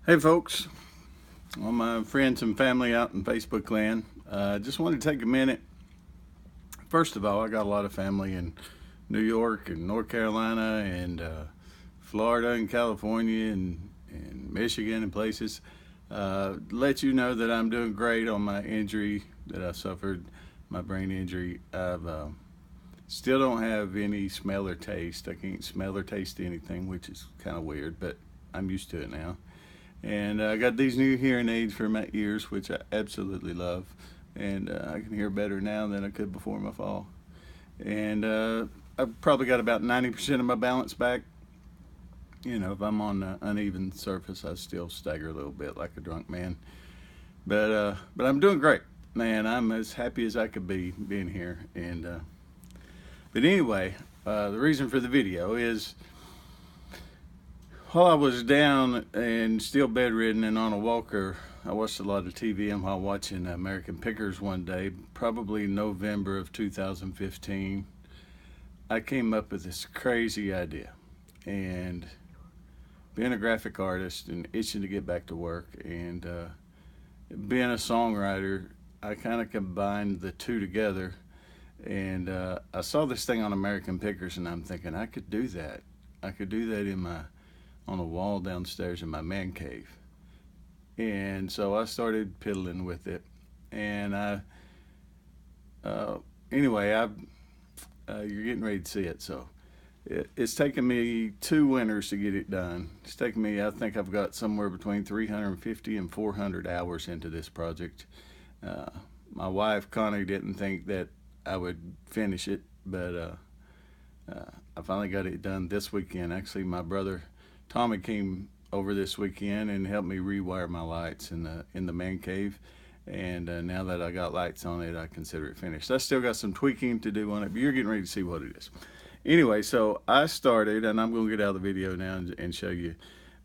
Hey folks, all my friends and family out in Facebook land. Just wanted to take a minute. First of all, I got a lot of family in New York and North Carolina and Florida and California and Michigan and places. Let you know that I'm doing great on my injury that I suffered, my brain injury. I've still don't have any smell or taste. I can't smell or taste anything, which is kind of weird, but I'm used to it now. And I got these new hearing aids for my ears, which I absolutely love. And I can hear better now than I could before my fall. And I've probably got about 90% of my balance back. You know, if I'm on an uneven surface, I still stagger a little bit like a drunk man. But I'm doing great, man. I'm as happy as I could be being here. And but anyway, the reason for the video is while I was down and still bedridden and on a walker, I watched a lot of TV, and while watching American Pickers one day, probably November of 2015, I came up with this crazy idea. And being a graphic artist and itching to get back to work and being a songwriter, I kind of combined the two together. And I saw this thing on American Pickers, and I'm thinking I could do that. I could do that on a wall downstairs in my man cave. And so I started piddling with it. And anyway, you're getting ready to see it. So it's taken me 2 winters to get it done. It's taken me, I think I've got somewhere between 350 and 400 hours into this project. My wife, Connie, didn't think that I would finish it, but I finally got it done this weekend. Actually, my brother Tommy came over this weekend and helped me rewire my lights in the man cave. And now that I got lights on it, I consider it finished. I still got some tweaking to do on it, but you're getting ready to see what it is. Anyway, so I started, and I'm going to get out of the video now and show you.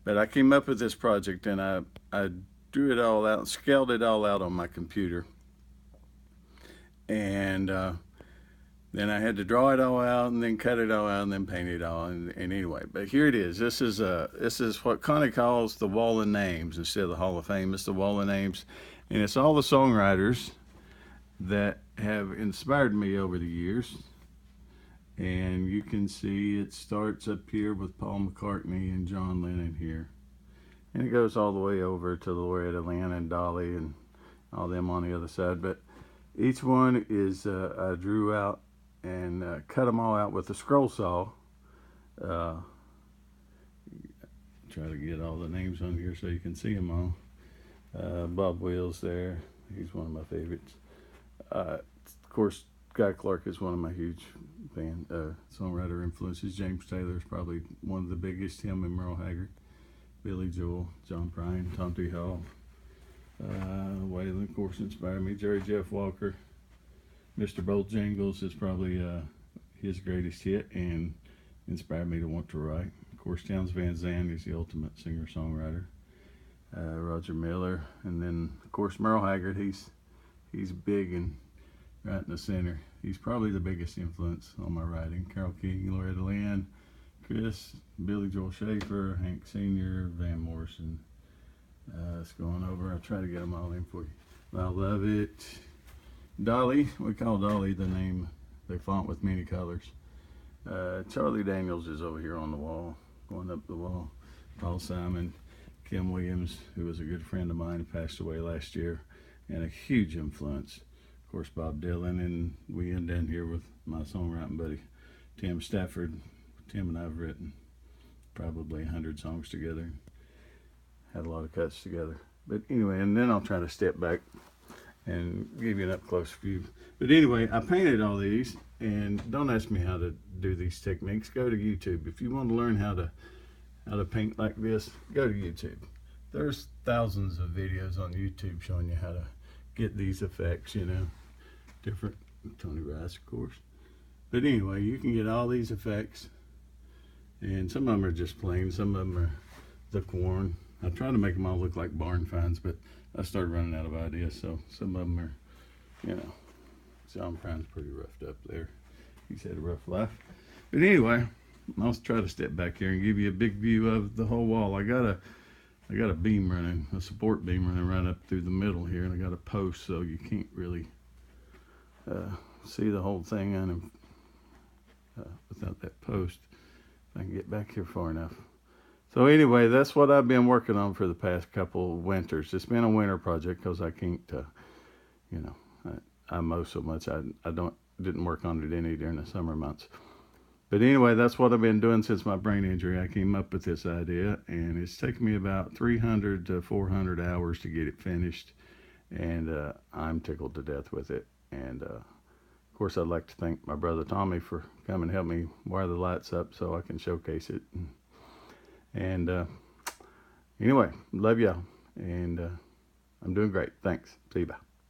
But I came up with this project, and I drew it all out, scaled it all out on my computer. And then I had to draw it all out and then cut it all out and then paint it all. And anyway, but here it is. This is what Connie calls the Wall of Names instead of the Hall of Fame. It's the Wall of Names. And it's all the songwriters that have inspired me over the years. And you can see it starts up here with Paul McCartney and John Lennon here. And it goes all the way over to Loretta Lynn and Dolly and all them on the other side. But each one is, I drew out and cut them all out with a scroll saw. Try to get all the names on here so you can see them all. Bob Wills there, he's one of my favorites. Of course, Guy Clark is one of my huge songwriter influences. James Taylor is probably one of the biggest, him and Merle Haggard. Billy Joel, John Prine, Tom T. Hall. Waylon, of course, inspired me. Jerry Jeff Walker. Mr. Bojangles is probably his greatest hit and inspired me to want to write. Of course, Townes Van Zandt is the ultimate singer-songwriter. Roger Miller, and then of course Merle Haggard. He's big and right in the center. He's probably the biggest influence on my writing. Carole King, Loretta Lynn, Chris, Billy Joel Schaefer, Hank Sr., Van Morrison. It's going over. I'll try to get them all in for you. I love it. Dolly, we call Dolly the name, the font with many colors. Charlie Daniels is over here on the wall, going up the wall. Paul Simon, Kim Williams, who was a good friend of mine, passed away last year, and a huge influence. Of course, Bob Dylan, and we end in here with my songwriting buddy, Tim Stafford. Tim and I have written probably 100 songs together. Had a lot of cuts together. But anyway, and then I'll try to step back and give you an up-close view. But anyway, I painted all these, and don't ask me how to do these techniques. Go to YouTube. If you want to learn how to paint like this, go to YouTube. There's thousands of videos on YouTube showing you how to get these effects, you know. Different, Tony Rice, of course. But anyway, you can get all these effects, and some of them are just plain, some of them are the corn. I try to make them all look like barn finds, but I started running out of ideas, so some of them are, you know, John Prine's pretty roughed up there. He's had a rough life. But anyway, I'll try to step back here and give you a big view of the whole wall. I got I got a beam running, a support beam running right up through the middle here, and I got a post, so you can't really see the whole thing without that post. If I can get back here far enough. So anyway, that's what I've been working on for the past couple of winters. It's been a winter project because I can't, you know, I mow so much. I didn't work on it any during the summer months. But anyway, that's what I've been doing since my brain injury. I came up with this idea, and it's taken me about 300 to 400 hours to get it finished, and I'm tickled to death with it. And of course, I'd like to thank my brother Tommy for coming and help me wire the lights up so I can showcase it. And anyway, love y'all, and I'm doing great. Thanks. See you. Bye.